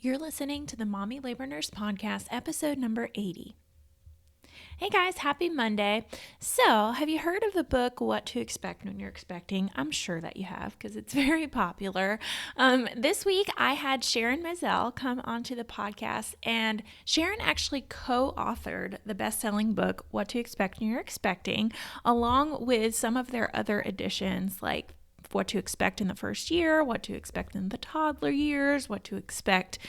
You're listening to the Mommy Labor Nurse Podcast, episode number 80. Hey guys, happy Monday. So, have you heard of the book, What to Expect When You're Expecting? I'm sure that you have because it's very popular. This week, I had Sharon Mazel come onto the podcast, and Sharon actually co-authored the best-selling book, What to Expect When You're Expecting, along with some of their other editions like what to expect in the first year, what to expect in the toddler years, what to expect,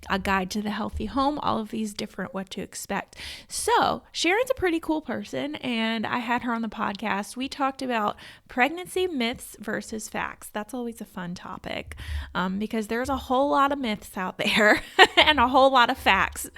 a guide to the healthy home, all of these different what to expect. So Sharon's a pretty cool person, and I had her on the podcast. We talked about pregnancy myths versus facts. That's always a fun topic because there's a whole lot of myths out there and a whole lot of facts.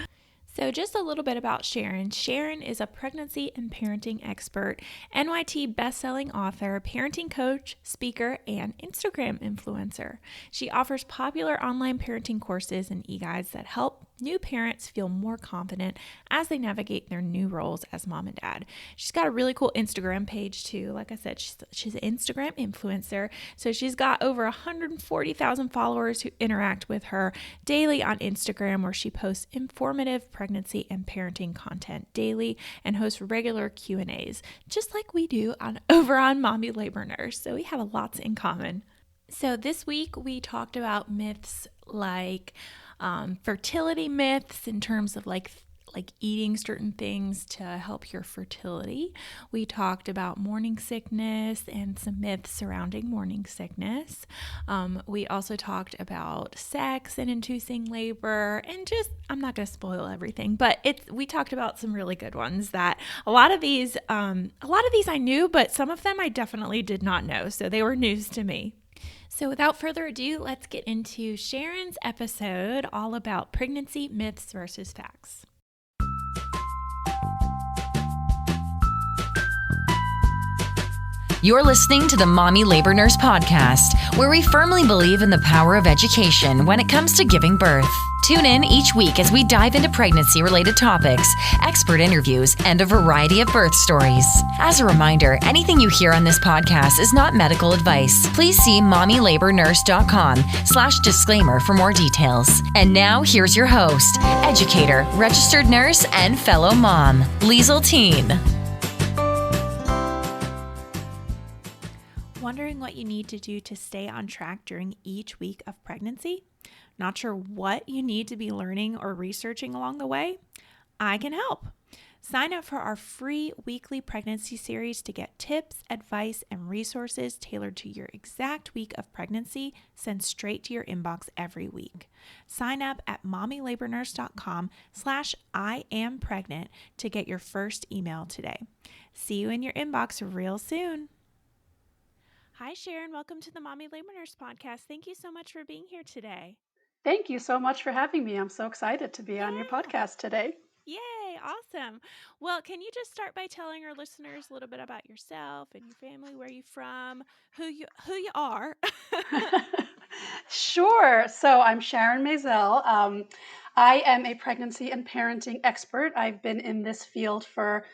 So just a little bit about Sharon. Sharon is a pregnancy and parenting expert, NYT best-selling author, parenting coach, speaker, and Instagram influencer. She offers popular online parenting courses and e-guides that help new parents feel more confident as they navigate their new roles as mom and dad. She's got a really cool Instagram page too. Like I said, she's an Instagram influencer. So she's got over 140,000 followers who interact with her daily on Instagram, where she posts informative pregnancy and parenting content daily and hosts regular Q&As, just like we do over on Mommy Labor Nurse. So we have lots in common. So this week we talked about myths like fertility myths in terms of like eating certain things to help your fertility. We talked about morning sickness and some myths surrounding morning sickness. We also talked about sex and inducing labor, and I'm not going to spoil everything, but we talked about some really good ones that a lot of these I knew, but some of them I definitely did not know. So they were news to me. So without further ado, let's get into Sharon's episode all about pregnancy myths versus facts. You're listening to the Mommy Labor Nurse Podcast, where we firmly believe in the power of education when it comes to giving birth. Tune in each week as we dive into pregnancy-related topics, expert interviews, and a variety of birth stories. As a reminder, anything you hear on this podcast is not medical advice. Please see mommylabornurse.com/disclaimer for more details. And now, here's your host, educator, registered nurse, and fellow mom, Liesl Teen. Wondering what you need to do to stay on track during each week of pregnancy? Not sure what you need to be learning or researching along the way? I can help. Sign up for our free weekly pregnancy series to get tips, advice, and resources tailored to your exact week of pregnancy sent straight to your inbox every week. Sign up at mommylabornurse.com/IamPregnant to get your first email today. See you in your inbox real soon. Hi, Sharon. Welcome to the Mommy Labor Nurse Podcast. Thank you so much for being here today. Thank you so much for having me. I'm so excited to be on your Yeah. podcast today. Yay. Awesome. Well, can you just start by telling our listeners a little bit about yourself and your family, where you're from, who you are? Sure. So I'm Sharon Mazel. I am a pregnancy and parenting expert. I've been in this field for,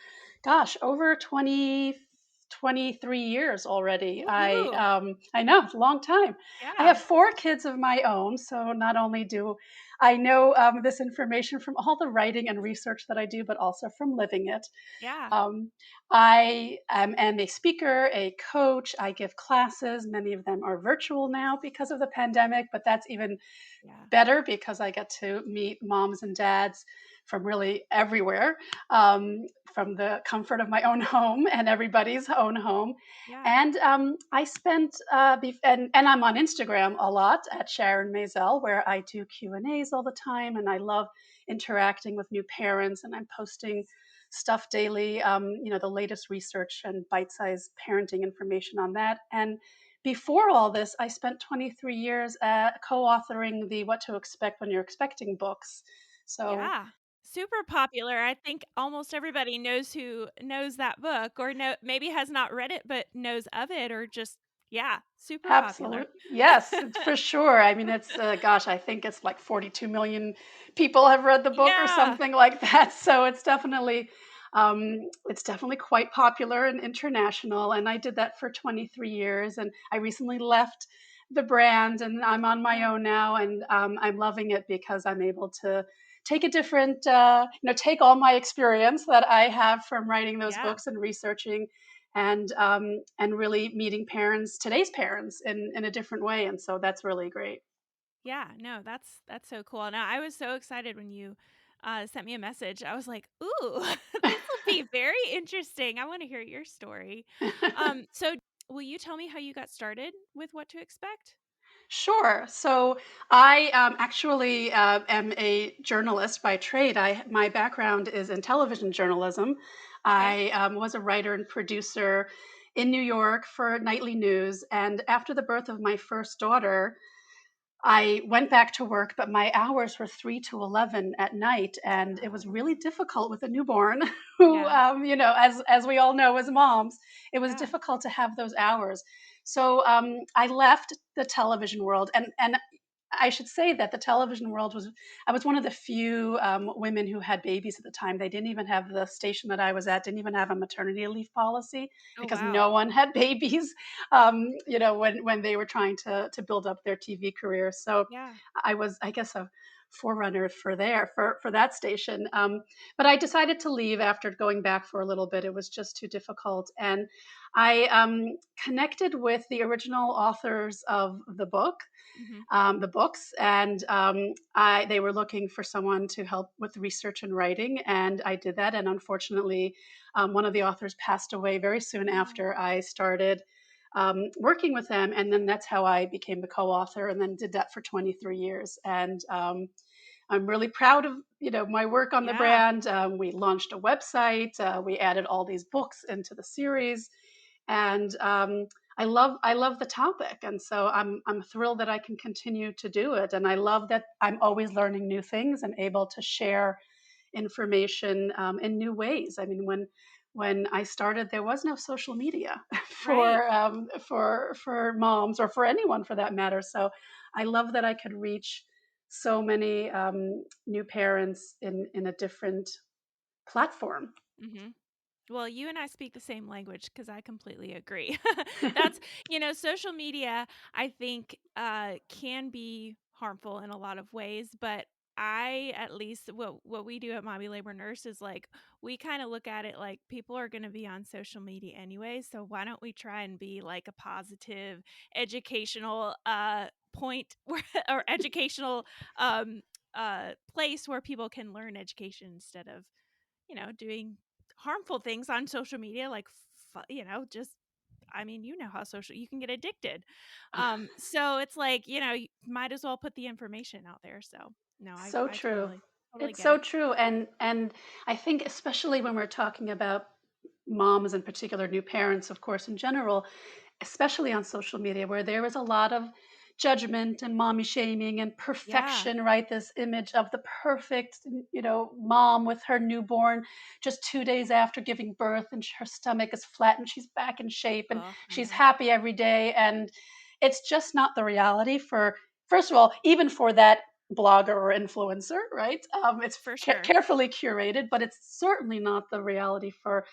over 23 years already. Woohoo. I know, it's a long time. I Yeah. have 4 kids of my own, so not only do I know this information from all the writing and research that I do, but also from living it. Yeah. Um, I am a speaker, a coach. I give classes. Many of them are virtual now because of the pandemic, but that's even Yeah. better because I get to meet moms and dads from really everywhere, from the comfort of my own home and everybody's own home. Yeah. And I spent, and I'm on Instagram a lot at Sharon Mazel, where I do Q&As all the time, and I love interacting with new parents, and I'm posting stuff daily, the latest research and bite-sized parenting information on that. And before all this, I spent 23 years co-authoring the What to Expect When You're Expecting books. So Yeah. Super popular. I think almost everybody knows that book, or maybe has not read it, but knows of it, or just, yeah, super popular. absolutely, yes, it's for sure. I mean, it's I think it's like 42 million people have read the book or Yeah. something like that. So it's definitely quite popular and international. And I did that for 23 years, and I recently left the brand, and I'm on my Yeah. own now, and I'm loving it because I'm able to take a different, take all my experience that I have from writing those Yeah. books and researching, and really meeting parents, today's parents, in a different way, and so that's really great. Yeah, no, that's so cool. Now, I was so excited when you sent me a message. I was like, "Ooh, this will be very interesting. I want to hear your story." So will you tell me how you got started with what to expect? Sure. So I actually am a journalist by trade. My background is in television journalism. Okay. I was a writer and producer in New York for nightly news, and after the birth of my first daughter, I went back to work, but my hours were 3 to 11 at night, and it was really Oh, difficult with a newborn who, yeah. as we all know as moms, it was Yeah. difficult to have those hours. So I left the television world, and I should say that the television world was, I was one of the few women who had babies at the time. They didn't even have, the station that I was at didn't even have a maternity leave policy Oh, because wow. no one had babies, when they were trying to build up their TV careers. So Yeah. I was, I guess, a forerunner for that station. But I decided to leave after going back for a little bit. It was just too difficult, and I connected with the original authors of Mhm. the books, and they were looking for someone to help with research and writing, and I did that. And unfortunately, one of the authors passed away very soon Oh, after I started working with them, and then that's how I became the co-author, and then did that for 23 years. And I'm really proud of my work on the yeah. brand. We launched a website. We added all these books into the series, and I love the topic, and so I'm thrilled that I can continue to do it, and I love that I'm always learning new things and able to share information in new ways. I mean, when I started, there was no social media Right. for moms, or for anyone for that matter. So I love that I could reach so many new parents in a different platform. Mhm. Well, you and I speak the same language because I completely agree. That's, social media, I think, can be harmful in a lot of ways, but I, at least, what we do at Mommy Labor Nurse is like, we kind of look at it like people are going to be on social media anyway. So why don't we try and be like a positive, educational, point where, or educational, place where people can learn education instead of doing harmful things on social media like just I mean, how social you can get addicted. So it's like, you might as well put the information out there. So, no, I So I true. totally It's get so it. true. And I think, especially when we're talking about moms, in particular, new parents, of course, in general, especially on social media, where there is a lot of judgment and mommy shaming and Yeah. perfection, right? This image of the perfect, mom with her newborn just 2 days after giving birth, and her stomach is flat and she's back in shape and Oh, I she's know. happy every day. And it's just not the reality for, first of all, even for that blogger or influencer, right? It's For sure. carefully curated, but it's certainly not the reality for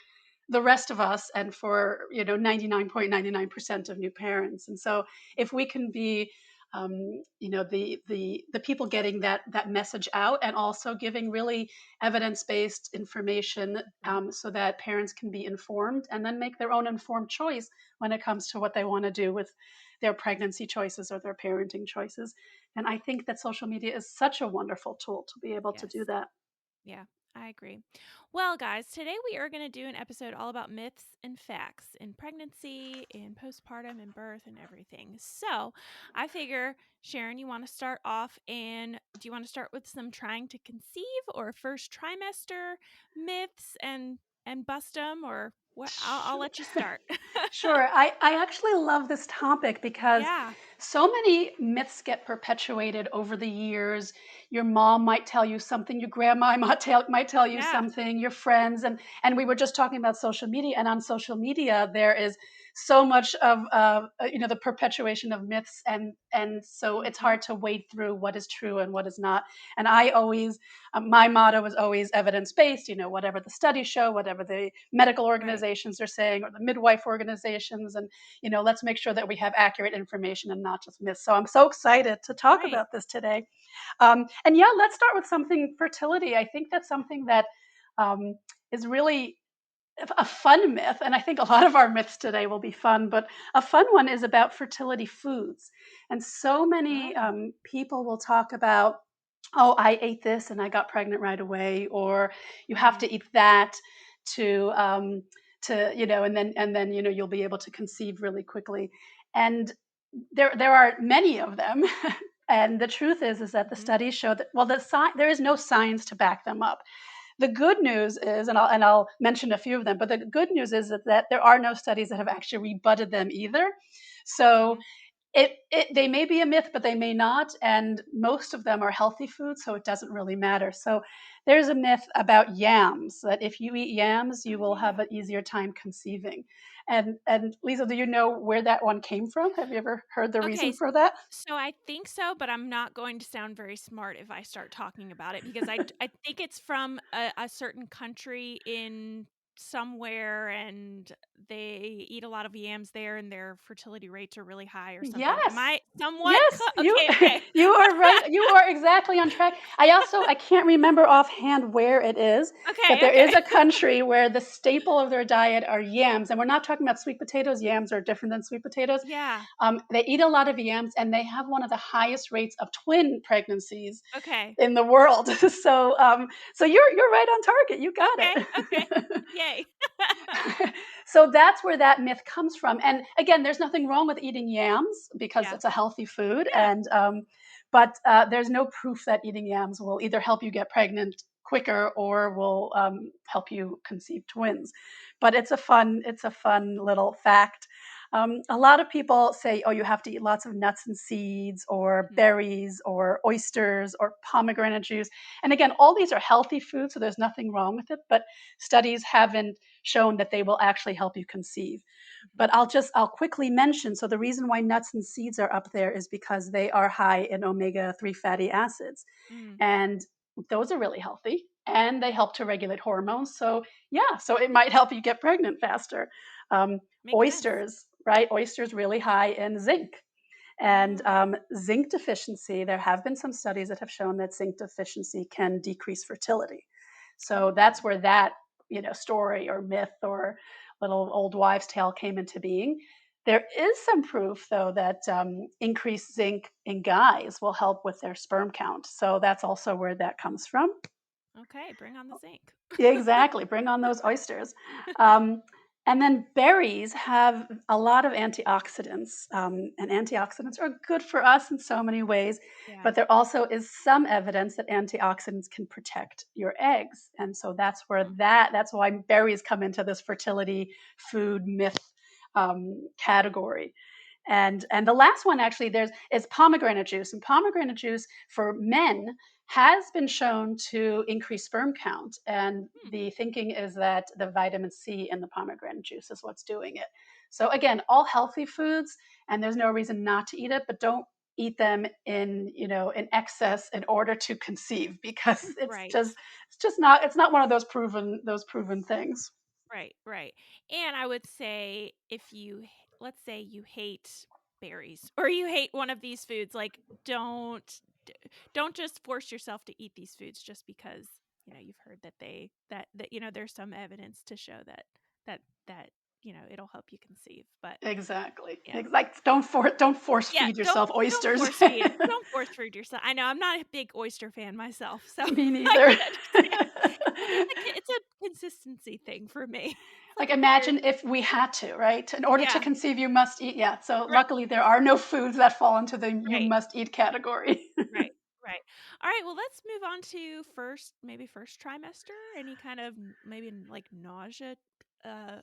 the rest of us, and for 99.99% of new parents. And so if we can be the people getting that message out, and also giving really evidence-based information, Mhm. so that parents can be informed and then make their own informed choice when it comes to what they want to do with their pregnancy choices or their parenting choices. And I think that social media is such a wonderful tool to be able to Yes. do that. Yeah, I agree. Well, guys, today we are going to do an episode all about myths and facts in pregnancy, in postpartum, and birth, and everything. So I figure, Sharon, you want to start off, and do you want to start with some trying to conceive or first trimester myths and bust them, or what? I'll let you start. Sure. I actually love this topic because Yeah, so many myths get perpetuated over the years. Your mom might tell you something, your grandma might tell you yeah, something, your friends, and we were just talking about social media. And on social media, there is so much of the perpetuation of myths, and so it's hmm, hard to wade through what is true and what is not. And I always my motto is always evidence based. Whatever the studies show, whatever the medical right, organizations are saying, or the midwife organizations, and let's make sure that we have accurate information and not just myths. So I'm so excited to talk Right. about this today. And yeah, let's start with something fertility. I think that's something that um, is really a fun myth, and I think a lot of our myths today will be fun, but a fun one is about fertility foods. And so many Oh. people will talk about, oh, I ate this and I got pregnant right away, or you have Mhm. to eat that to and then you'll be able to conceive really quickly. And there are many of them. And the truth is that the Mhm. studies show that, well, there is no science to back them up. The good news is, and I'll mention a few of them, but the good news is that there are no studies that have actually rebutted them either. So Mhm. they may be a myth, but they may not, and most of them are healthy foods, so it doesn't really matter. So there's a myth about yams, that if you eat yams, you Oh will have yeah. an easier time conceiving. And Lisa, do you know where that one came from? Have you ever heard the Okay, reason for that? so I think so, but I'm not going to sound very smart if I start talking about it because I think it's from a certain country in somewhere, and they eat a lot of yams there, and their fertility rates are really high or something. Am Yes. I somewhat Yes, you okay, okay. you are right. You are exactly on track. I can't remember offhand where it is, but Okay, there is okay. a country where the staple of their diet are yams, and we're not talking about sweet potatoes. Yams are different than sweet potatoes. Yeah, They eat a lot of yams, and they have one of the highest rates of twin pregnancies okay. in the world. So you're right on target. You got Okay, okay. it. Yay. So that's where that myth comes from. And again, there's nothing wrong with eating yams because Yeah, it's a healthy food. yeah. But there's no proof that eating yams will either help you get pregnant quicker or will help you conceive twins. But it's a fun little fact. A lot of people say, oh, you have to eat lots of nuts and seeds, or Mhm. berries, or oysters, or pomegranate juice. And again, all these are healthy foods, so there's nothing wrong with it. But studies haven't shown that they will actually help you conceive. Mhm. But I'll quickly mention, so the reason why nuts and seeds are up there is because they are high in omega-3 fatty acids. Mm, And those are really healthy, and they help to regulate hormones. So yeah, so it might help you get pregnant faster. Um, makes sense. Oysters, right? Oysters really high in zinc. And Oh. zinc deficiency, there have been some studies that have shown that zinc deficiency can decrease fertility. So that's Oh. where that story or myth or little old wives' tale came into being. There is some proof, though, that increased zinc in guys will help with their sperm count. So that's also where that comes from. Okay, bring on the zinc. Yeah, exactly. Bring on those oysters. Um, and then berries have a lot of antioxidants, and antioxidants are good for us in so many ways. Yeah. But there also is some evidence that antioxidants can protect your eggs, and so Mm, that's why berries come into this fertility food myth category. And the last one actually there's is pomegranate juice. And pomegranate juice for men has been shown to increase sperm count. And hmm, the thinking is that the vitamin C in the pomegranate juice is what's doing it. So again, all healthy foods, and there's no reason not to eat it, but don't eat them in excess in order to conceive, because it's right. just it's not one of those proven things. Right, right. And I would say if let's say you hate berries or you hate one of these foods, like don't just force yourself to eat these foods just because, you've heard that there's some evidence to show that it'll help you conceive. But Exactly. yeah. Like don't force Yeah, feed don't yourself don't oysters. force feed don't force feed yourself. I know I'm not a big oyster fan myself, so Me I neither. can understand. It's a consistency thing for me. It's Like, like a weird. imagine if we had to, right? In order to Yeah, conceive, you must eat. Yeah. So right, luckily, there are no foods that fall into the you right, must eat category. right, right. All right, well, let's move on to first trimester. Any kind of maybe like nausea uh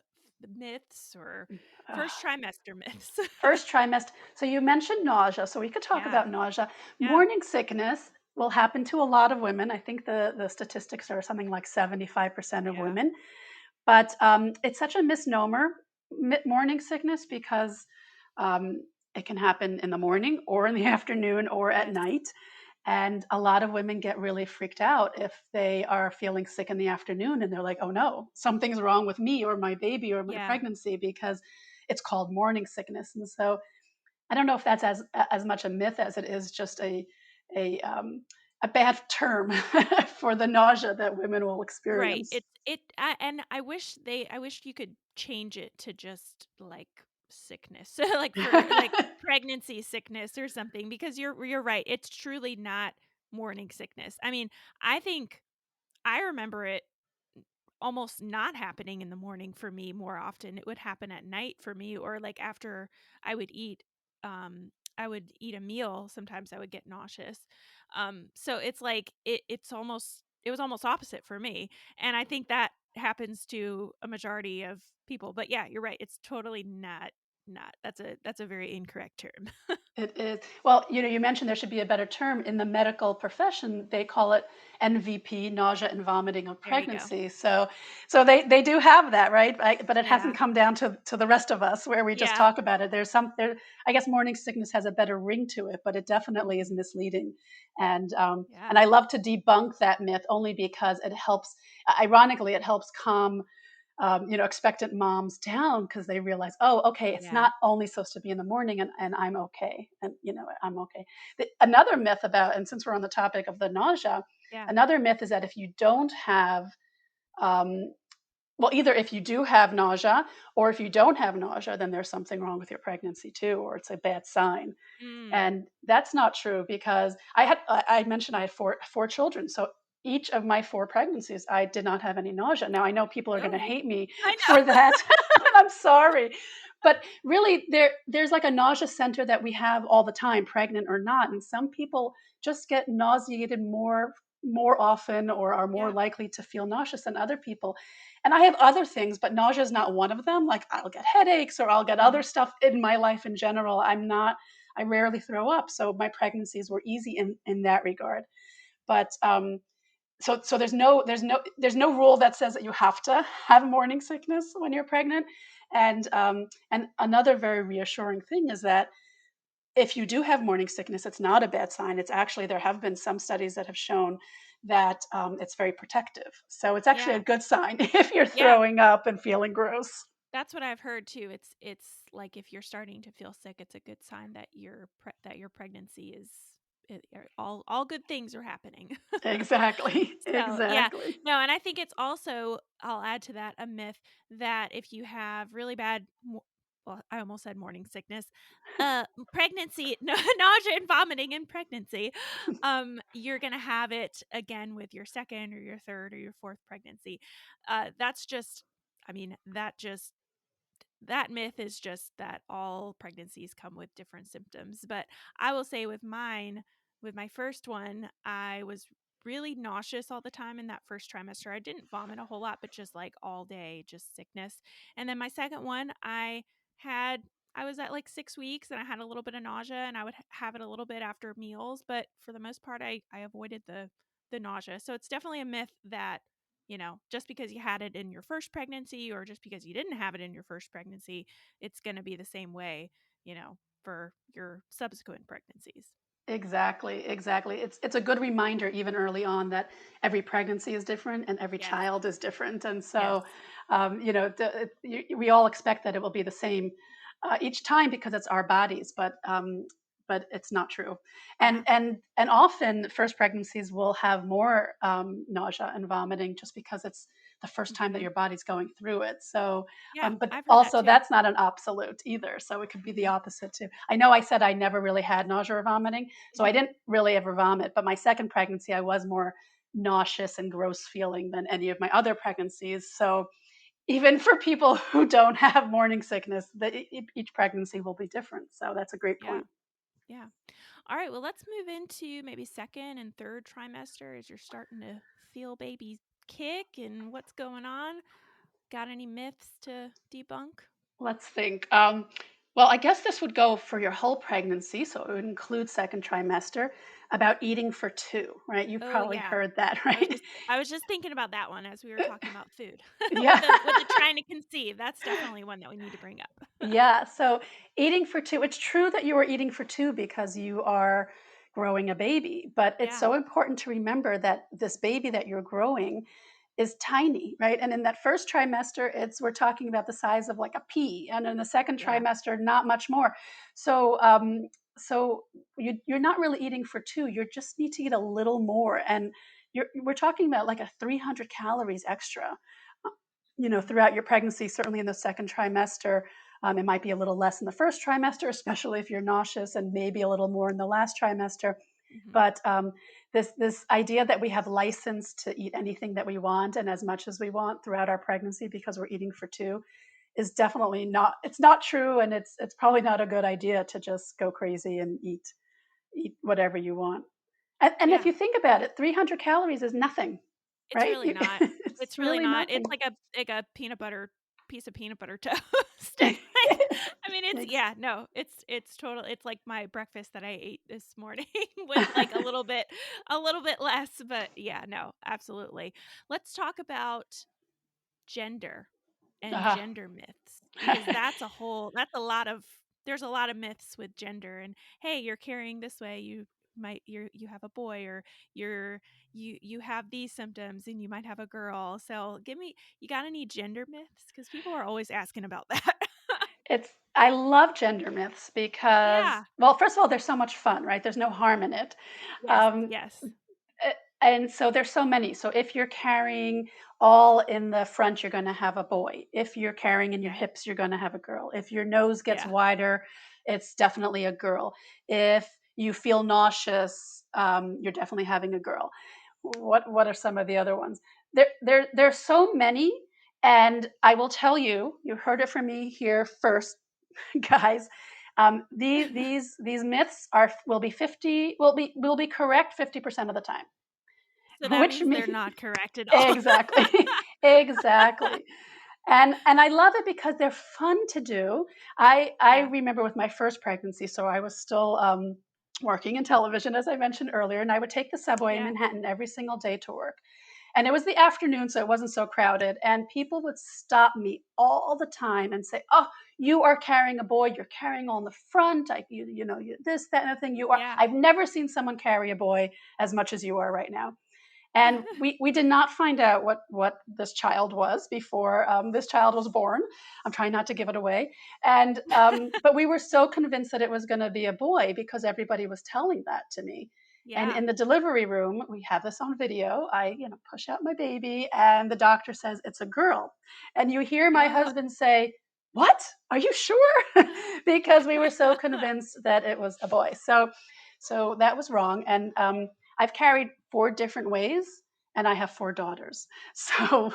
myths or first trimester myths. First trimester. So you mentioned nausea. So we could talk Yeah, about nausea. yeah, Morning sickness will happen to a lot of women. I think the statistics are something like 75% of yeah, women. But it's such a misnomer, morning sickness, because um, it can happen in the morning or in the afternoon or at yes, night. And a lot of women get really freaked out if they are feeling sick in the afternoon and they're like, oh no, something's wrong with me or my baby or my yeah, pregnancy, because it's called morning sickness. And so I don't know if that's as much a myth as it is just a a bad term for the nausea that women will Right. experience. And I wish you could change it to just like sickness. Like for like pregnancy sickness or something because you're right. It's truly not morning sickness. I mean, I think I remember it almost not happening in the morning for me more often. It would happen at night for me or like after I would eat I would eat a meal, sometimes I would get nauseous. So it's like it was almost opposite for me. And I think that happens to a majority of people. But yeah, you're right. It's totally not. That's a very incorrect term. It is. Well, you mentioned there should be a better term. In the medical profession, they call it NVP, nausea and vomiting of There you go. pregnancy. So they do have that, right? But it hasn't Yeah. come down to the rest of us where we just Yeah. talk about it. I guess morning sickness has a better ring to it, but it definitely is Mhm. misleading. Yeah. And I love to debunk that myth only because it helps, ironically, it helps calm expectant moms down because they realize, oh, okay, it's Yeah. not only supposed to be in the morning and I'm okay. And, I'm okay. Another myth about, and since we're on the topic of the nausea, Yeah. another myth is that if you don't have, um, well, either if you do have nausea or if you don't have nausea, then there's something wrong with your pregnancy too, or it's a bad sign. Mm. And that's not true because I mentioned I had four children. So each of my four pregnancies, I did not have any nausea. Now I know people are going to Really? hate me I know. for that. And I'm sorry. But really there's like a nausea center that we have all the time, pregnant or not. And some people just get nauseated more often or are more Yeah. likely to feel nauseous than other people. And I have other things, but nausea is not one of them. Like I'll get headaches or I'll get other Mhm. stuff in my life in general. I rarely throw up, so my pregnancies were easy in that regard. But so there's no rule that says that you have to have morning sickness when you're pregnant. And another very reassuring thing is that if you do have morning sickness, it's not a bad sign. It's actually there have been some studies that have shown that it's very protective. So it's actually a Yeah. good sign if you're Yeah. throwing up and feeling gross. That's what I've heard too. It's like if you're starting to feel sick, it's a good sign that that your pregnancy is all good things are happening. Exactly. So, yeah. Exactly. No, and I think it's also I'll add to that a myth that if you have really bad well, I almost said morning sickness, pregnancy, no, nausea and vomiting in pregnancy, you're gonna have it again with your second or your third or your fourth pregnancy. That's just, I mean, that myth is just that all pregnancies come with different symptoms. But I will say with mine, with my first one, I was really nauseous all the time in that first trimester. I didn't vomit a whole lot, but just like all day, just sickness. And then my second one, had I was at like 6 weeks and I had a little bit of nausea and I would have it a little bit after meals, but for the most part I avoided the nausea. So it's definitely a myth that just because you had it in your first pregnancy or just because you didn't have it in your first pregnancy, it's going to be the same way, for your subsequent pregnancies. Exactly, exactly. It's a good reminder even early on that every pregnancy is different and every Yes. child is different, and Yes. so we all expect that it will be the same each time because it's our bodies, but it's not true. And Yeah. and often first pregnancies will have more nausea and vomiting just because it's the first time that Hmm. your body's going through it. So Yeah. but I've heard that also, too. that's not an absolute either. So it could be the Hmm. opposite too. I know I said I never really had nausea or vomiting, so I Hmm. didn't really ever vomit. But my second pregnancy, I was more nauseous and gross feeling than any of my other pregnancies. So even for people who don't have morning sickness, each pregnancy will be different. So that's a great Yeah. point. Yeah. All right. Well, let's move into maybe second and third trimester as you're starting to feel baby kick and what's going on. Got any myths to debunk? Let's think. Well, I guess this would go for your whole pregnancy, so it would include second trimester about eating for two, right? You've Oh probably yeah. heard that, I was right? just I was just thinking about that one as we were talking about food. Yeah. With the trying to conceive, that's definitely one that we need to bring up. Yeah, so eating for two, it's true that you are eating for two because you are growing a baby, but it's Yeah. so important to remember that this baby that you're growing is tiny, right? And in that first trimester, we're talking about the size of like a pea, and in the second Yeah. trimester, not much more. So so you're not really eating for two. You just need to eat a little more, and we're talking about like a 300 calories extra, uh, throughout your pregnancy. Certainly in the second trimester, it might be a little less in the first trimester, especially if you're nauseous, and maybe a little more in the last trimester. Hmm. But this idea that we have license to eat anything that we want and as much as we want throughout our pregnancy because we're eating for two is definitely not. It's not true, and it's probably not a good idea to just go crazy and eat whatever you want. And if Yeah. you think about it, 300 calories is nothing, It's right? really not. It's It's really really not. It's nothing. like a peanut butter piece of peanut butter toast. And like, I mean, it's Ex- yeah, no, it's total. It's like my breakfast that I ate this morning with like a little bit less. But yeah, no, absolutely. Let's talk about gender and uh-huh. gender myths because that's a lot of there's a lot of myths with gender and hey, you're carrying this way, you have a boy or you have these symptoms and you might have a girl. So give me you got any gender myths because people are always asking about that. It's I love gender myths because, Yeah. well, first of all, they're so much fun, right? There's no harm in it. Yes, Um, yes. and so there's so many. So if you're carrying all in the front, you're going to have a boy. If you're carrying in your Yeah. hips, you're going to have a girl. If your nose gets Yeah. wider, it's definitely a girl. If you feel nauseous, you're definitely having a girl. What are some of the other ones? There's so many, and I will tell you, you heard it from me here first, guys. These myths will be 50 will be correct 50% of the time, So that which means they're means not correct at all. exactly, exactly. And I love it because they're fun to do. I Yeah. remember with my first pregnancy, so I was still working in television, as I mentioned earlier, and I would take the subway in Yeah. Manhattan every single day to work. And it was the afternoon, so it wasn't so crowded. And people would stop me all the time and say, "Oh, you are carrying a boy. You're carrying on the front. This, that, and the thing. You are. Yeah. I've never seen someone carry a boy as much as you are right now." And we did not find out what this child was before this child was born. I'm trying not to give it away. And but we were so convinced that it was going to be a boy because everybody was telling that to me. And Yeah. in the delivery room, we have this on video. I push out my baby, and the doctor says it's a girl. And you hear my Oh. husband say, "What? Are you sure?" Because we were so convinced that it was a boy. So that was wrong. And I've carried four different ways, and I have four daughters. So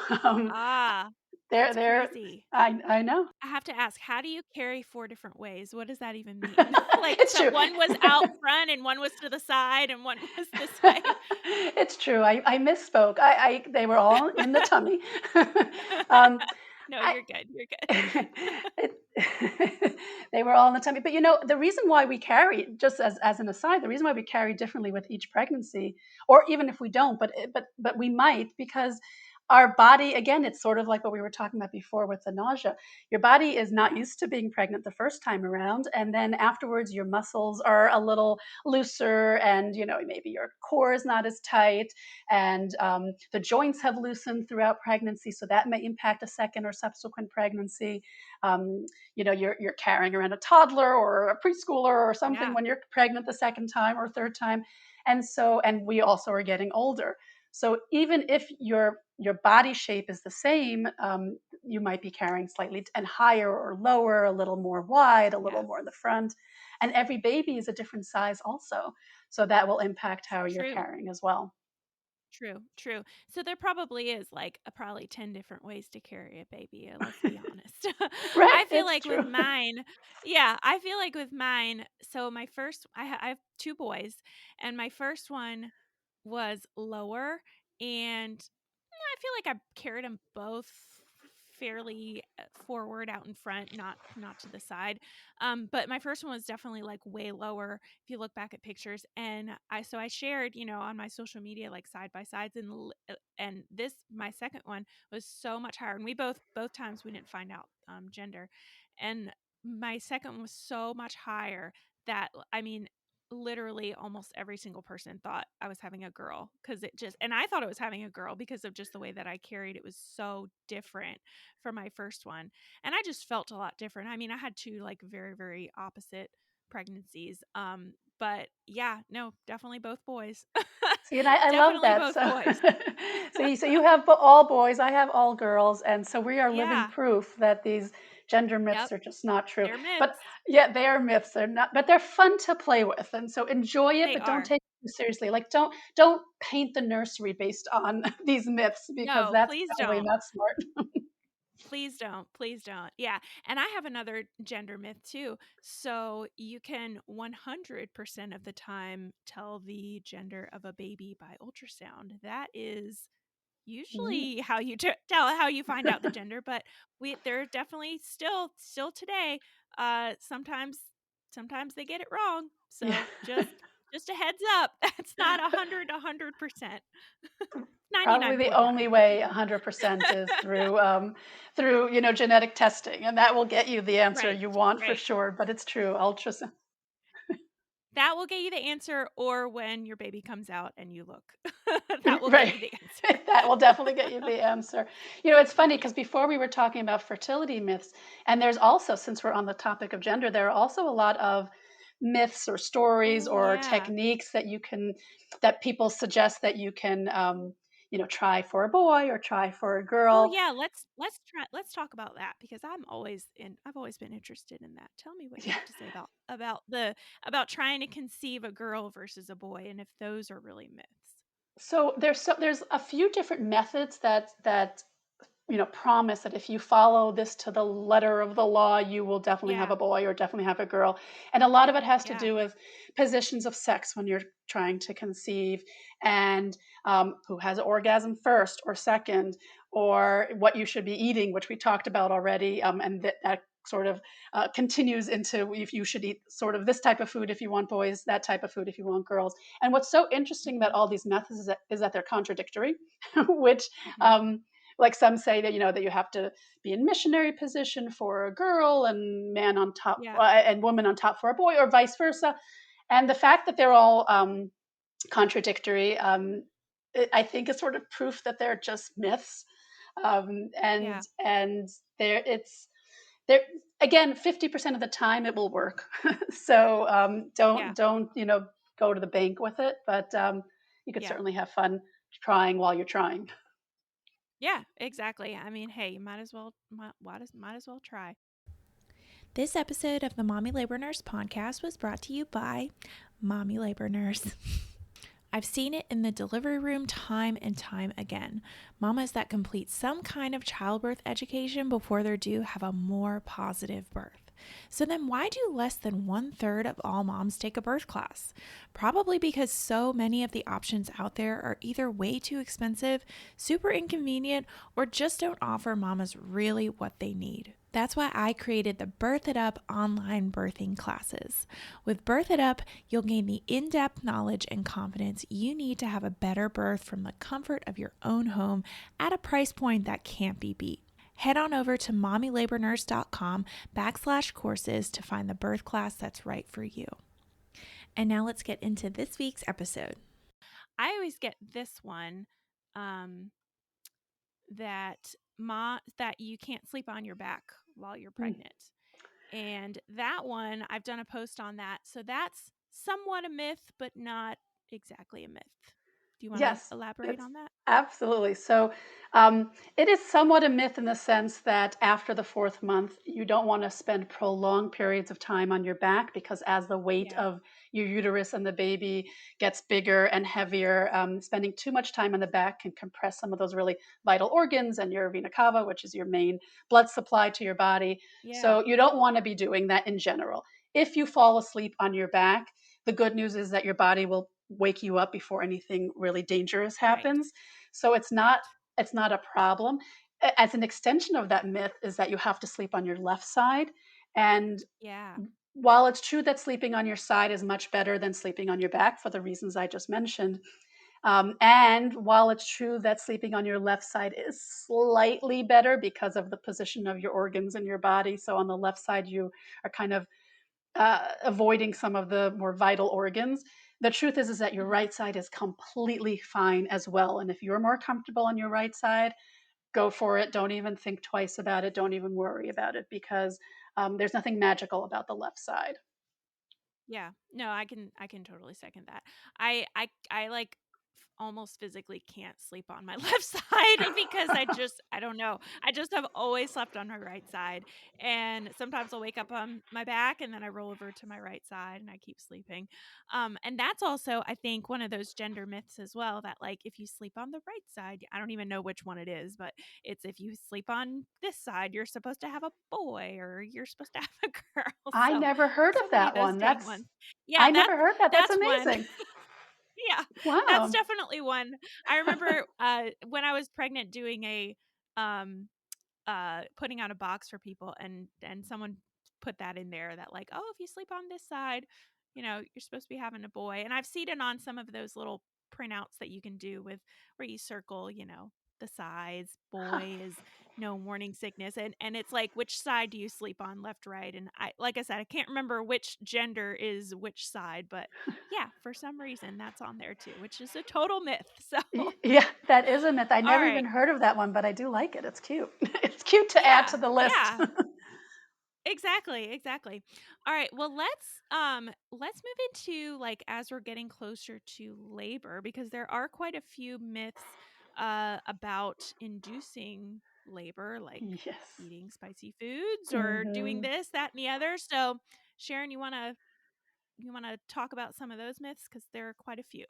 Ah, they're that's they're crazy. I know. I have to ask, how do you carry 4 different ways? What does that even mean? Like, It's so true. one was out front and one was to the side and one was this way? It's true. I misspoke. I They were all in the tummy. um, No, I you're good, you're good. it, they were all in the tummy. But the reason why we carry, just as an aside, the reason why we carry differently with each pregnancy, or even if we don't, but we might, because our body, again, it's sort of like what we were talking about before with the nausea. Your body is not Yeah, used to being pregnant the first time around, and then afterwards your muscles are a little looser, and maybe your core is not as tight, and the joints have loosened throughout pregnancy, so that may impact a second or subsequent pregnancy. Um, you're carrying around a toddler or a preschooler or something yeah, when you're pregnant the second time or third time, and we also are getting older. So even if your body shape is the same, you might be carrying slightly and higher or lower, a little more wide, a little yeah. more in the front, and every baby is a different size also. So that will impact how you're True, carrying as well. true, true. So there probably is, like, probably 10 different ways to carry a baby, let's be honest. Right, I feel it's like with true. mine yeah, I feel like with mine so my first I have 2 boys, and my first one was lower, and I feel like I carried them both fairly forward out in front, not to the side. But my first one was definitely like way lower if you look back at pictures. And I shared, on my social media like side by sides, and this my second one was so much higher. And we both times we didn't find out gender, and my second one was so much higher that I mean. literally almost every single person thought I was having a girl because and I thought it was having a girl because of just the way that I carried. It was so different for my first one. And I just felt a lot different. I mean, I had two like very, very opposite pregnancies. But yeah, no, definitely both boys. See, and I love Definitely that. both So, boys. so you have all boys, I have all girls, and so we are living Yeah. proof that these gender myths Yep. are just not true. They're But myths. yeah, they are myths. They're not, but they're fun to play with, and so enjoy it, They but don't are. take it too seriously. Like don't paint the nursery based on these myths because No, that's please probably don't. not smart. Please don't. Please don't. Yeah. And I have another gender myth too. So you can 100% of the time tell the gender of a baby by ultrasound. That is Mm. usually how you tell how you find out the gender, but they're definitely still today sometimes they get it wrong. Yeah. So just a heads up. That's not 100%. Probably the 99.9, only but way 100% is through genetic testing, and that will get you the answer right. you want for Right. sure. But it's true, ultrasound. That will get you the answer, or when your baby comes out and you look. That will get Right. you the answer. That will definitely get you the answer. It's funny Yeah. because before we were talking about fertility myths, and there's also, since we're on the topic of gender, there are also a lot of myths or stories Oh, or yeah. techniques that people suggest that you can, try for a boy or try for a Oh, girl. yeah, let's talk about that because I've always been interested in that. Tell me what you have to say about trying to conceive a girl versus a boy and if those are really myths. So there's a few different methods that promise that if you follow this to the letter of the law, you will definitely have Yeah. a boy or definitely have a girl. And a lot of it has to Yeah. do with positions of sex when you're trying to conceive, and who has an orgasm first or second, or what you should be eating, which we talked about already. And that sort of continues into if you should eat sort of this type of food if you want boys, that type of food if you want girls. And what's so interesting about Mhm. all these methods is that they're contradictory, which Mhm. um, like some say that that you have to be in missionary position for a girl and man on top Yeah. and woman on top for a boy, or vice versa. And the fact that they're all contradictory, I think is sort of proof that they're just myths. And Yeah. there it's there again. 50% of the time it will work. So Yeah. don't go to the bank with it, but you could Yeah. certainly have fun trying while you're trying. Yeah, exactly. I mean, hey, you might as well try. This episode of the Mommy Labor Nurse podcast was brought to you by Mommy Labor Nurse. I've seen it in the delivery room time and time again. Mamas that complete some kind of childbirth education before they're due have a more positive birth. So then why do less than 1/3 of all moms take a birth class? Probably because so many of the options out there are either way too expensive, super inconvenient, or just don't offer mamas really what they need. That's why I created the Birth It Up online birthing classes. With Birth It Up, you'll gain the in-depth knowledge and confidence you need to have a better birth from the comfort of your own home at a price point that can't be beat. Head on over to mommylabornurse.com/courses to find the birth class that's right for you. And now let's get into this week's episode. I always get this one um, that you can't sleep on your back while you're pregnant. And that one, I've done a post on that. So that's somewhat a myth, but not exactly a myth. Do you want to Yes, elaborate it's on that? absolutely. So it is somewhat a myth in the sense that after the fourth month, you don't want to spend prolonged periods of time on your back because as the weight Yeah. of your uterus and the baby gets bigger and heavier, spending too much time on the back can compress some of those really vital organs and your vena cava, which is your main blood supply to your body. Yeah. So you don't want to be doing that in general. If you fall asleep on your back, the good news is that your body will wake you up before anything really dangerous Right. happens. So it's not Right. it's not a problem. As an extension of that myth is that you have to sleep on your left side. And Yeah. while it's true that sleeping on your side is much better than sleeping on your back for the reasons I just mentioned, and while it's true that sleeping on your left side is slightly better because of the position of your organs in your body, so on the left side you are kind of avoiding some of the more vital organs. The truth is that your Mhm. right side is completely fine as well. And if you're more comfortable on your right side, go for it. Don't even think twice about it. Don't even worry about it because there's nothing magical about the left side. Yeah. No, I can totally second that. I like almost physically can't sleep on my left side because I don't know. I just have always slept on my right side. And sometimes I'll wake up on my back and then I roll over to my right side and I keep sleeping. And that's also I think one of those gender myths as well that like if you sleep on the right side, I don't even know which one it is, but it's if you sleep on this side, you're supposed to have a boy or you're supposed to have a girl. I So never heard so of many that of those one. dang ones. Yeah, I never heard that. That's that's one. amazing. Yeah, that's Wow. definitely one. I remember, when I was pregnant doing a, um, putting out a box for people and someone put that in there that like, "Oh, if you sleep on this side, you're supposed to be having a boy." And I've seen it on some of those little printouts that you can do with where you circle, the sides. Huh. Boy is no morning sickness, and it's like which side do you sleep on, left, right? And I like I said, I can't remember which gender is which side, but yeah, for some reason that's on there too, which is a total myth. So, Yeah, that is a myth. I all never right. even heard of that one, but I do like it. It's cute. It's cute to add to Yeah. the list. Yeah. Exactly, exactly. All right, well let's move into like as we're getting closer to labor because there are quite a few myths about inducing labor like Yes. eating spicy foods or doing Hmm. this, that and the other. So, Sharon, you want to talk about some of those myths cuz there are quite a few.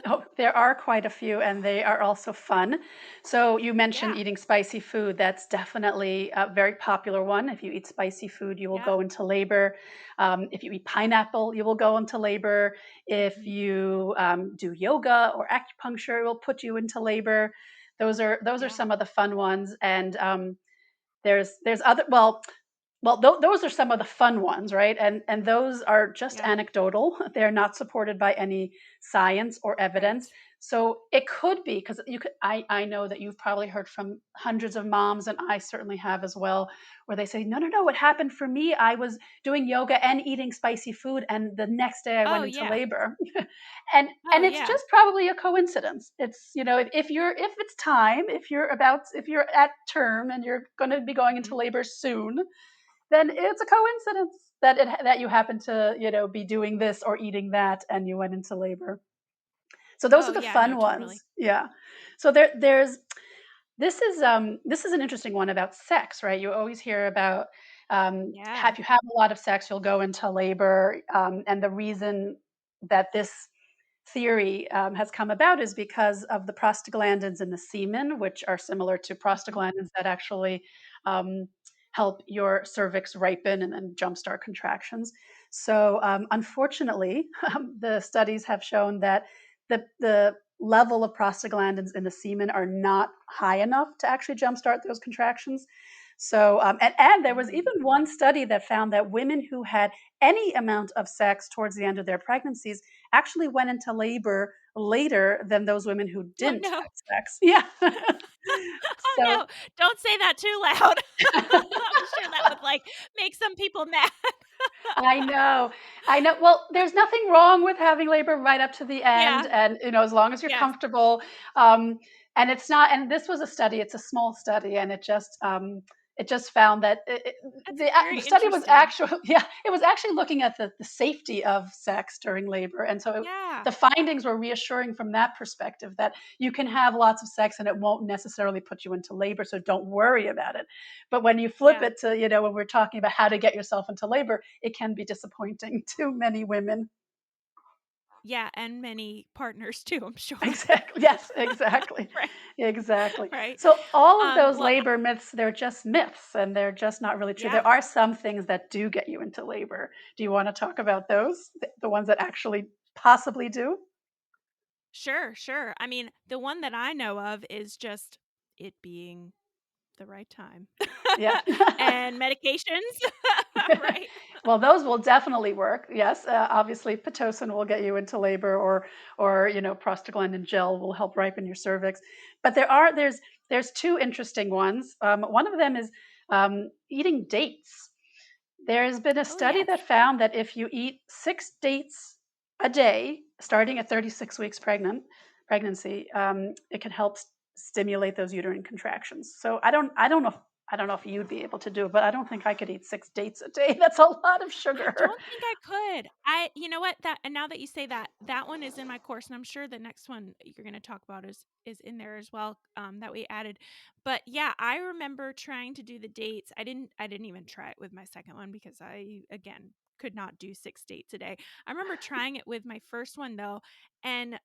Oh, there are quite a few, and they are also fun. So you mentioned Yeah. eating spicy food. That's definitely a very popular one. If you eat spicy food, you will Yeah. go into labor. If you eat pineapple, you will go into labor. If Mhm. you do yoga or acupuncture, it will put you into labor. Those are Yeah. some of the fun ones, and there's other those are some of the fun ones, right? And those are just Yeah. anecdotal. They're not supported by any science or Right. evidence. So it could be because you could. I know that you've probably heard from hundreds of moms, and I certainly have as well, where they say, no, no, no. What happened for me? I was doing yoga and eating spicy food, and the next day I Oh, went into yeah. labor. and Oh, and it's yeah. just probably a coincidence. It's if it's time, if you're at term and you're going to be going into Mhm. labor soon, then it's a coincidence that you happen to be doing this or eating that and you went into labor. So those Oh, are the yeah, no, fun totally. ones. Yeah. So there's this is an interesting one about sex, right? You always hear about Yeah. if you have a lot of sex, you'll go into labor, and the reason that this theory has come about is because of the prostaglandins in the semen, which are similar to Mhm. prostaglandins that actually um, help your cervix ripen and then jumpstart contractions. So, unfortunately, the studies have shown that the level of prostaglandins in the semen are not high enough to actually jumpstart those contractions. So, and there was Mm. even one study that found that women who had any amount of sex towards the end of their pregnancies actually went into labor later than those women who Oh, didn't no. have sex. Yeah. Oh, So no. Don't say that too loud. I'm sure that would, like, make some people mad. I know. I know. Well, there's nothing wrong with having labor right up to the end, Yeah. and as long as you're Yes. comfortable. Um, and it's not. And this was a study. It's a small study, and it just found that That's the very study was interesting. actually yeah, it was actually looking at the safety of sex during labor, and so Yeah. the findings were reassuring from that perspective that you can have lots of sex and it won't necessarily put you into labor, so don't worry about it. But when you flip Yeah. it to, when we're talking about how to get yourself into labor, it can be disappointing to many women. Yeah, and many partners too, I'm sure. Exactly. Yes, exactly. Right. Exactly. Right. So all of those Well, labor myths, they're just myths and they're just not really true. yeah. There are some things that do get you into labor. Do you want to talk about those? The ones that actually possibly do? Sure, sure. I mean, the one that I know of is just it being the right time. Yeah. And medications, right? Well, those will definitely work. Yes, obviously, pitocin will get you into labor, or prostaglandin gel will help ripen your cervix. But there's two interesting ones. One of them is eating dates. There's been a Oh, study that yes. found that if you eat 6 dates a day, starting at 36 weeks pregnancy, it can help stimulate those uterine contractions. So I don't know if you'd be able to do it, but I don't think I could eat 6 dates a day. That's a lot of I sugar. don't think I could. You know what? That and now that you say that, that one is in my course, and I'm sure the next one you're going to talk about is in there as well. That we added, but yeah, I remember trying to do the dates. I didn't even try it with my second one because I again could not do 6 dates a day. I remember trying it with my first one though, and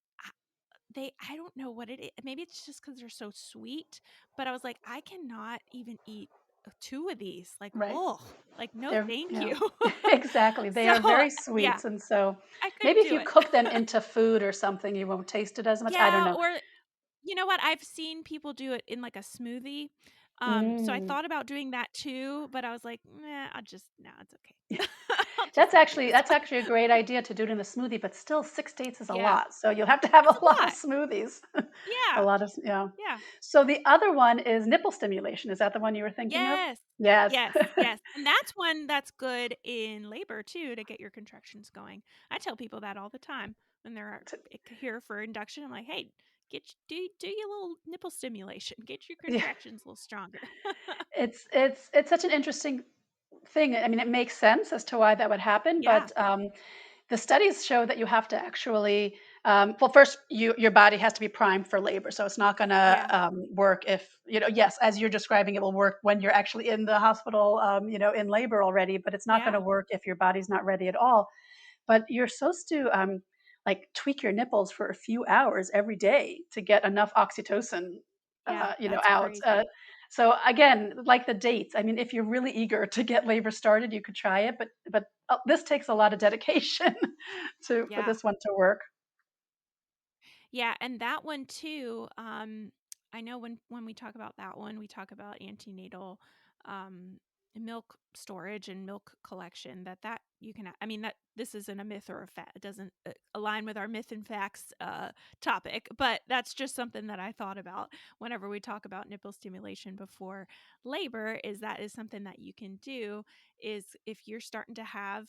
I don't know what it is. Maybe it's just because they're so sweet, but I was like, I cannot even eat two of these. Like, Right. oh, like no, They're thank yeah. you. Exactly. They So, are very yeah, sweet, and so I couldn't maybe if do you it. cook them into food or something, you won't taste it as much. I don't Yeah, know. or you know what? I've seen people do it in like a smoothie. So I Mm. thought about doing that too, but I was like, nah, no, it's okay. I'll just That's eat actually these. that's actually a great idea to do it in a smoothie, but still 6 dates is a Yeah, lot. So you'll have to have it's a a lot of lot. smoothies. A Yeah, lot of yeah. yeah. So the other one is nipple stimulation. Is that the one you were thinking of? Yes. Yes. Yes, yes, and that's one that's good in labor too to get your contractions going. I tell people that all the time when they're here for induction. I'm like, "Hey, do your little nipple stimulation. Get your Yeah. contractions a little stronger." It's such an interesting thing. I mean, it makes sense as to why that would happen, Yeah, but the studies show that you have to actually, well, first, your body has to be primed for labor. So it's not going to yeah, work if, yes, as you're describing, it will work when you're actually in the hospital, in labor already, but it's not going yeah, to work if your body's not ready at all. But you're supposed to like tweak your nipples for a few hours every day to get enough oxytocin, yeah, that's out. crazy. So again, like the dates, I mean, if you're really eager to get labor started, you could try it, but this takes a lot of dedication for Yeah. this one to work. Yeah, and that one too, I know when we talk about that one, we talk about antenatal um, milk storage and milk collection. That you can, I mean, that this isn't a myth or a fact. It doesn't align with our myth and facts topic, but that's just something that I thought about whenever we talk about nipple stimulation before labor. Is that is something that you can do? Is if you're starting to have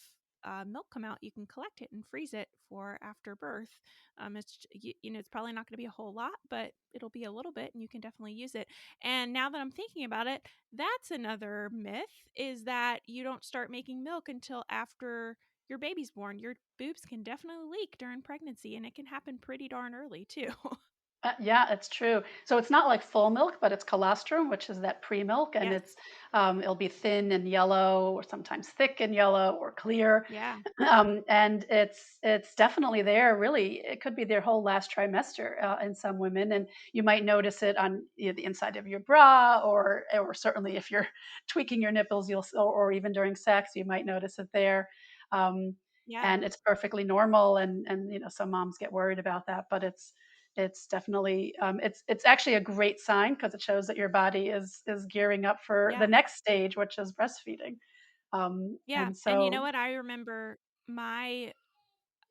milk come out, you can collect it and freeze it for after birth. It's probably not going to be a whole lot, but it'll be a little bit, and you can definitely use it. And now that I'm thinking about it, that's another myth is that you don't start making milk until after your baby's born. Your boobs can definitely leak during pregnancy, and it can happen pretty darn early too. Yeah, it's true. So it's not like full milk, but it's colostrum, which is that pre-milk, and Yes. it'll be thin and yellow, or sometimes thick and yellow, or clear. Yeah. And it's definitely there. Really, it could be their whole last trimester in some women, and you might notice it on the inside of your bra, or certainly if you're tweaking your nipples, or even during sex, you might notice it there. Um, Yeah. and it's perfectly normal, and some moms get worried about that, but it's definitely it's actually a great sign because it shows that your body is gearing up for the Yeah. next stage, which is breastfeeding. Yeah. And And you know so what? I remember my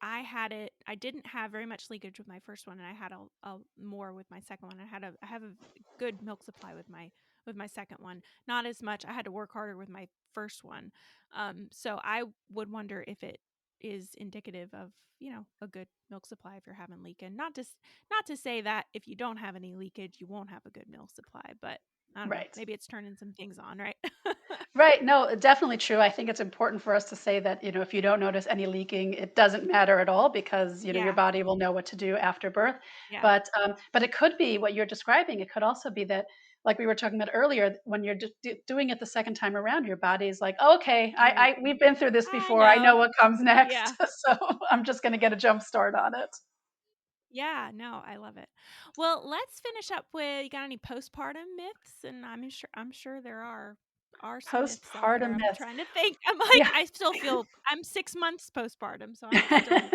I didn't have very much leakage with my first one, and I had a more with my second one. I have a good milk supply with my second one. Not as much. I had to work harder with my first one. So I would wonder if it is indicative of, a good milk supply if you're having leak. And not to say that if you don't have any leakage, you won't have a good milk supply, but I don't know. right. Maybe it's turning some things on, right? Right. No, definitely true. I think it's important for us to say that, if you don't notice any leaking, it doesn't matter at all because, your Yeah. body will know what to do after birth. Yeah. But it could be what you're describing. It could also be that, like we were talking about earlier, when you're doing it the second time around, your body is like, "Oh, okay, Right. we've been through this I before. I know know. what comes next. Yeah. So I'm just going to get a jump start on it." Yeah, no, I love it. Well, let's finish up with you got any postpartum myths? And I'm sure there are some myths out there. Postpartum I'm myths. trying to think. I'm Yeah. like I still feel I'm 6 months postpartum, so I'm still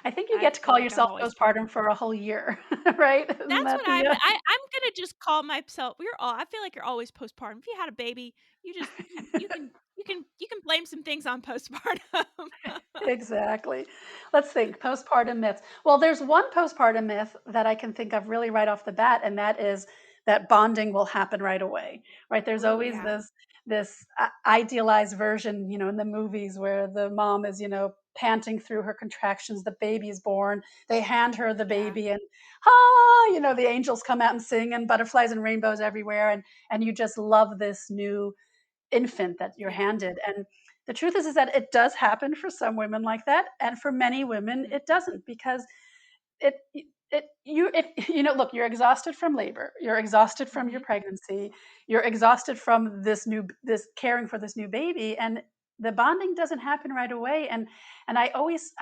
I think you I get to feel call like I'm yourself always postpartum for a whole year, right? Isn't that's that what the I'm gonna just call myself I feel like you're always postpartum. If you had a baby, you just you can blame some things on postpartum. exactly. Let's think, postpartum myths. Well, there's one postpartum myth that I can think of really right off the bat, and that is that bonding will happen right away, right? There's Oh, always yeah. this idealized version, in the movies where the mom is, panting through her contractions, the baby's born, they hand her the Yeah. baby, and the angels come out and sing, and butterflies and rainbows everywhere, and you just love this new infant that you're Yeah. handed. And the truth is that it does happen for some women like that, and for many women Mhm. it doesn't, because it it you if look, you're exhausted from labor, you're exhausted from your Mhm. pregnancy, you're exhausted from this caring for this new baby, and the bonding doesn't happen right away. And I always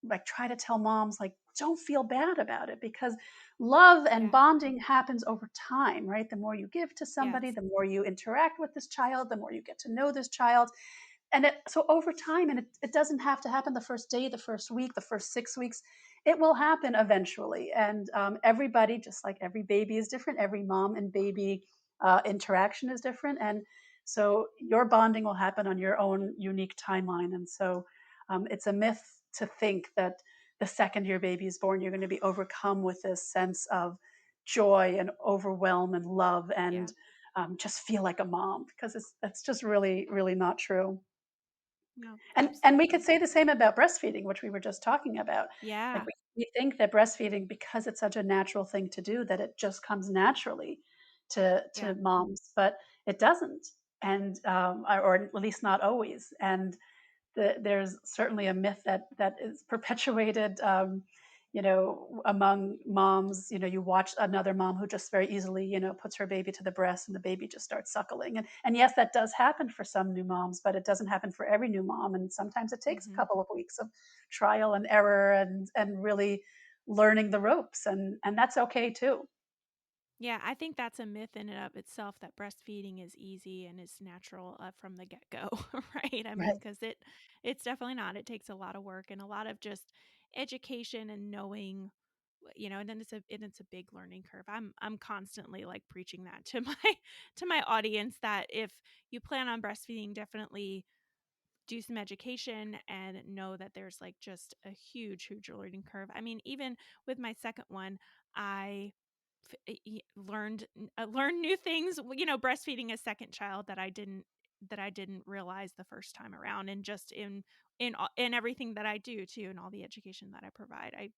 like try to tell moms, like, don't feel bad about it, because love and Yeah. bonding happens over time, right? The more you give to somebody, Yes. the more you interact with this child, the more you get to know this child. And so over time, and it doesn't have to happen the first day, the first week, the first 6 weeks. It will happen eventually. And everybody, just like every baby is different, every mom and baby interaction is different. And so your bonding will happen on your own unique timeline. And so it's a myth to think that the second your baby is born, you're going to be overcome with this sense of joy and overwhelm and love, Yeah. and just feel like a mom, because that's just really, really not true. No, And we could absolutely. say the same about breastfeeding, which we were just talking about. Like, Yeah. we think that breastfeeding, because it's such a natural thing to do, that it just comes naturally to Yeah. moms, but it doesn't, and or at least not always. And there's certainly a myth that is perpetuated, among moms. You watch another mom who just very easily, puts her baby to the breast, and the baby just starts suckling. And yes, that does happen for some new moms, but it doesn't happen for every new mom. And sometimes it takes a Mhm. couple of weeks of trial and error, and really learning the ropes, and that's okay too. Yeah, I think that's a myth in and of itself that breastfeeding is easy and is natural from the get-go, right? I mean, Right. because it's definitely not. It takes a lot of work and a lot of just education and knowing, and then it's a big learning curve. I'm constantly like preaching that to my to my audience that if you plan on breastfeeding, definitely do some education and know that there's like just a huge learning curve. I mean, even with my second one, I learned new things, breastfeeding a second child that I didn't realize the first time around, and just in everything that I do too, and all the education that I provide, I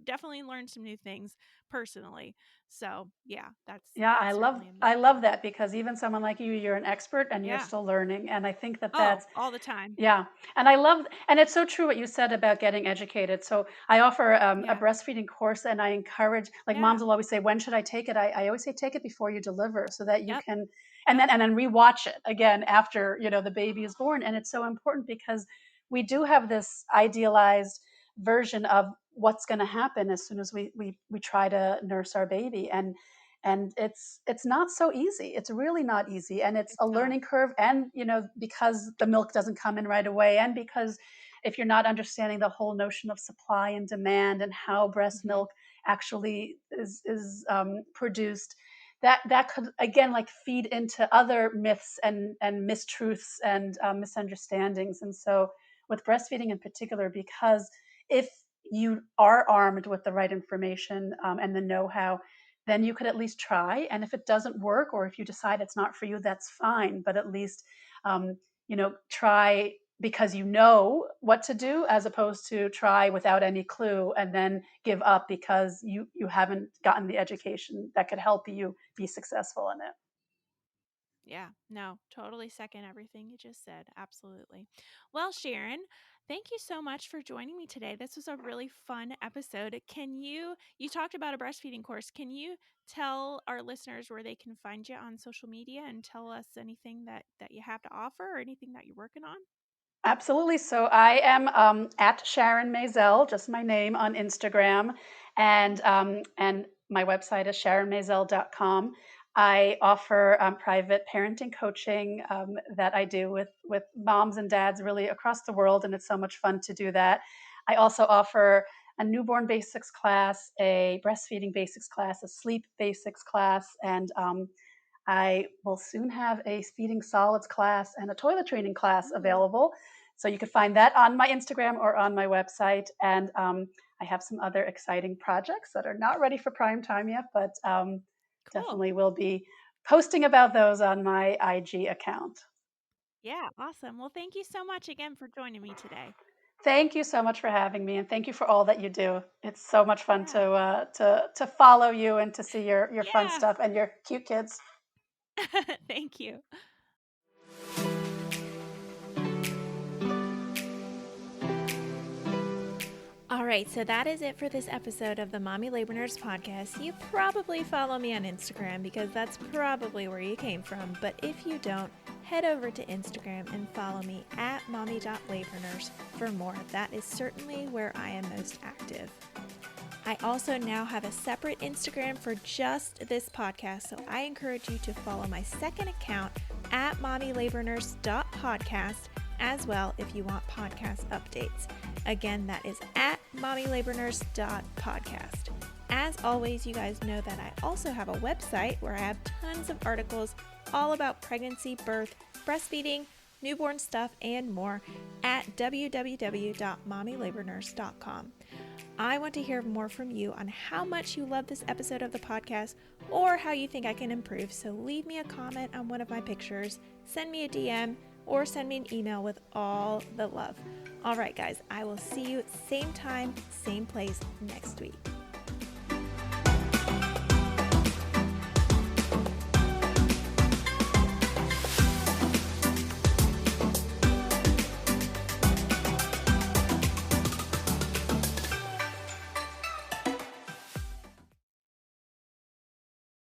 definitely learned some new things personally. So yeah, Yeah, I that's love certainly a myth. I love that, because even someone like you're an expert, and you're Yeah. still learning. And I think that Oh, that's all the time. Yeah, and I love, and it's so true what you said about getting educated. So I offer a Yeah. breastfeeding course, and I encourage, like, Yeah. moms will always say, "When should I take it?" I always say, take it before you deliver, so that you Yep. can, and Yep. then rewatch it again after the baby is born. And it's so important, because we do have this idealized version of what's going to happen as soon as we try to nurse our baby. And it's not so easy. It's really not easy, and it's a It's not. learning curve. And because the milk doesn't come in right away, and because if you're not understanding the whole notion of supply and demand, and how breast Hmm. milk actually is produced, that could again, like, feed into other myths and mistruths and misunderstandings. And so with breastfeeding in particular, because if you are armed with the right information, and the know-how, then you could at least try. And if it doesn't work, or if you decide it's not for you, that's fine. But at least, try, because you know what to do, as opposed to try without any clue and then give up because you haven't gotten the education that could help you be successful in it. Yeah, no, totally second everything you just said. Absolutely. Well, Sharon, thank you so much for joining me today. This was a really fun episode. You talked about a breastfeeding course. Can you tell our listeners where they can find you on social media and tell us anything that you have to offer or anything that you're working on? Absolutely. So I am at Sharon Mazel, just my name, on Instagram, and my website is sharonmazel.com. I offer private parenting coaching that I do with moms and dads really across the world, and it's so much fun to do that. I also offer a newborn basics class, a breastfeeding basics class, a sleep basics class, and I will soon have a feeding solids class and a toilet training class Ooh, available. So you can find that on my Instagram or on my website. And I have some other exciting projects that are not ready for prime time yet, but Cool. definitely will be posting about those on my IG account. Yeah, awesome. Well, thank you so much again for joining me today. Thank you so much for having me, and thank you for all that you do. It's so much fun Yeah. to follow you and to see your fun Yeah. stuff and your cute kids. Thank you. All right, so that is it for this episode of the Mommy Labor Nurse podcast. You probably follow me on Instagram because that's probably where you came from. But if you don't, head over to Instagram and follow me at mommy.labornurse for more. That is certainly where I am most active. I also now have a separate Instagram for just this podcast, so I encourage you to follow my second account at mommylabornurse.podcast as well if you want podcast updates. Again, that is at mommylabornurse.podcast. As always, you guys know that I also have a website where I have tons of articles all about pregnancy, birth, breastfeeding, newborn stuff, and more at www.mommylabornurse.com. I want to hear more from you on how much you love this episode of the podcast or how you think I can improve. So leave me a comment on one of my pictures, send me a DM, or send me an email with all the love. All right, guys, I will see you same time, same place next week.